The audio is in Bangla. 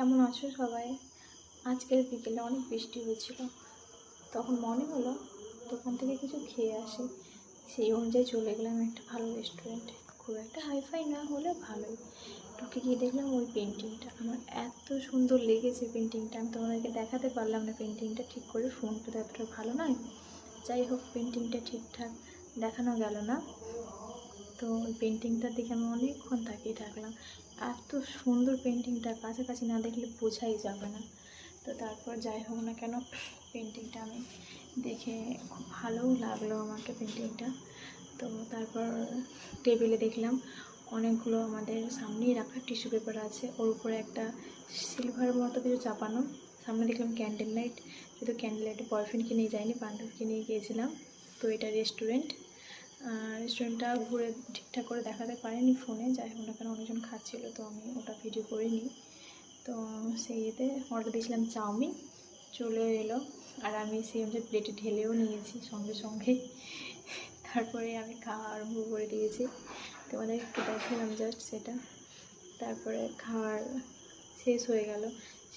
কেমন আছো সবাই? আজকের বিকেলে অনেক বৃষ্টি হয়েছিল, তখন মনে হলো দোকান থেকে কিছু খেয়ে আসি। সেই অনুযায়ী চলে গেলাম একটা ভালো রেস্টুরেন্টে। খুব একটা হাইফাই না হলেও ভালোই। ঢুকে গিয়ে দেখলাম ওই পেন্টিংটা আমার এত সুন্দর লেগেছে। পেন্টিংটা আমি তোমাদেরকে দেখাতে পারলাম না, পেন্টিংটা ঠিক করে, ফোনটা তো এতটা ভালো নয়। যাই হোক, পেন্টিংটা ঠিকঠাক দেখানো গেল না। তো ওই পেন্টিংটার দিকে আমি অনেকক্ষণ তাকিয়ে থাকলাম। এত সুন্দর পেন্টিংটা, কাছাকাছি না দেখলে বোঝাই যাবে না। তো তারপর যাই হোক না কেন, পেন্টিংটা আমি দেখে খুব ভালোও লাগলো আমাকে পেন্টিংটা। তো তারপর টেবিলে দেখলাম অনেকগুলো আমাদের সামনেই রাখা টিস্যু পেপার আছে, ওর উপরে একটা সিলভার মতো কিছু চাপানো। সামনে দেখলাম ক্যান্ডেল লাইট, যেহেতু ক্যান্ডেল লাইটে বয়ফ্রেন্ডকে নিয়ে যাইনি, বান্ধবীকে নিয়ে গিয়েছিলাম। তো এটা রেস্টুরেন্টটা ঘুরে ঠিকঠাক করে দেখাতে পারিনি ফোনে। যাই হোক না কেন, অনেকজন খাচ্ছিলো তো আমি ওটা ভিডিও করিনি। তো সেই ইয়েতে অর্ডার দিয়েছিলাম চাউমিন, চলে এলো। আর আমি সেই অনুযায়ী প্লেটে ঢেলেও নিয়েছি সঙ্গে সঙ্গে। তারপরে আমি খাওয়া আরম্ভ করে দিয়েছি, তোমাদের একটু দেখালাম জাস্ট সেটা। তারপরে খাওয়ার শেষ হয়ে গেল।